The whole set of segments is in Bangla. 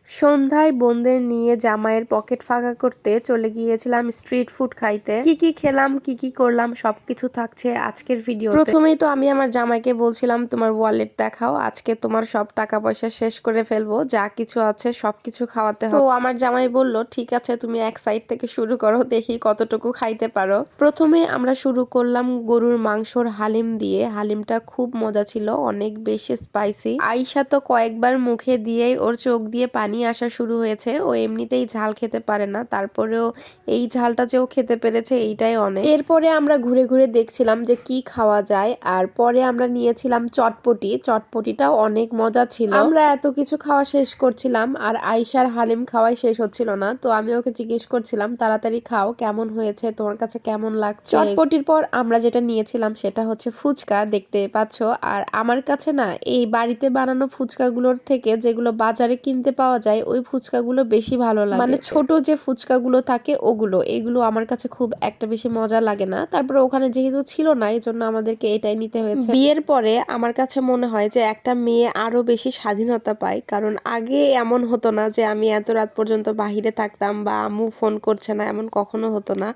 সন্ধ্যায় বোনদের নিয়ে জামাইয়ের পকেট ফাঁকা করতে চলে গিয়েছিলাম স্ট্রিট ফুড খাইতে। কি কি খেলাম, কি কি করলাম সবকিছু থাকছে আজকের ভিডিও। প্রথমেই তো আমি আমার জামাইকে বলছিলাম তোমার ওয়ালেট দেখাও, আজকে তোমার সব টাকা পয়সা শেষ করে ফেলবো, যা কিছু আছে সবকিছু খাওয়াতে হবে। তো আমার জামাই বলল ঠিক আছে তুমি এক সাইড থেকে শুরু করো, দেখি কতটুকু খাইতে পারো। প্রথমে আমরা শুরু করলাম গরুর মাংসর হালিম দিয়ে। হালিমটা খুব মজা ছিল, অনেক বেশি স্পাইসি। আয়শা তো কয়েকবার মুখে দিয়েই ওর চোখ দিয়ে পানি আসা শুরু হয়েছে। ও এমনিতেই ঝাল খেতে পারে না, তারপরেও এই ঝালটা যে ও খেতে পেরেছে এইটাই অনেক। এরপরে আমরা ঘুরে ঘুরে দেখছিলাম যে কি খাওয়া যায়, আর পরে আমরা নিয়েছিলাম চটপটি। চটপটিটাও অনেক মজা ছিল। আমরা এত কিছু খাওয়া শেষ করছিলাম আর আয়শার হালিম খাওয়াই শেষ হচ্ছিল না, তো আমি ওকে জিজ্ঞেস করছিলাম তাড়াতাড়ি খাও, কেমন হয়েছে, তোমার কাছে কেমন লাগছে। চটপটির পর আমরা যেটা নিয়েছিলাম সেটা হচ্ছে ফুচকা, দেখতে পাচ্ছ। আর আমার কাছে না এই বাড়িতে বানানো ফুচকাগুলোর থেকে যেগুলো বাজারে কিনতে পাওয়া যায় ওই ফুচকাগুলো বেশি ভালো লাগে। মানে ছোট যে ফুচকাগুলো থাকে ওগুলো, এগুলো আমার কাছে খুব একটা বেশি মজা লাগে না। তারপরে ওখানে যেহেতু ছিল না এই জন্য আমাদেরকে এটাই নিতে হয়েছে। বিয়ের পরে আমার কাছে মনে হয় যে একটা মেয়ে আরো বেশি স্বাধীনতা পায়, কারণ আগে এমন হতো না যে আমি এত রাত পর্যন্ত বাহিরে থাকতাম বা আম্মু ফোন করছে না, এমন কখনো হতো না।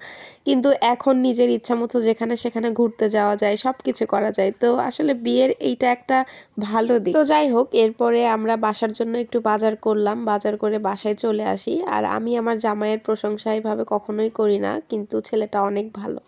কিন্তু এখন নিজের ইচ্ছা মতো যেখানে সেখানে ঘুরতে যাওয়া যায়, সবকিছু করা যায়। তো আসলে বিয়ের এইটা একটা ভালো দিক। তো যাই হোক, এরপরে আমরা বাসার জন্য একটু বাজার করলাম, বাজার করে বাসায় চলে আসি। আর আমি আমার জামাইয়ের প্রশংসা এইভাবে কখনোই করি না, কিন্তু ছেলেটা অনেক ভালো।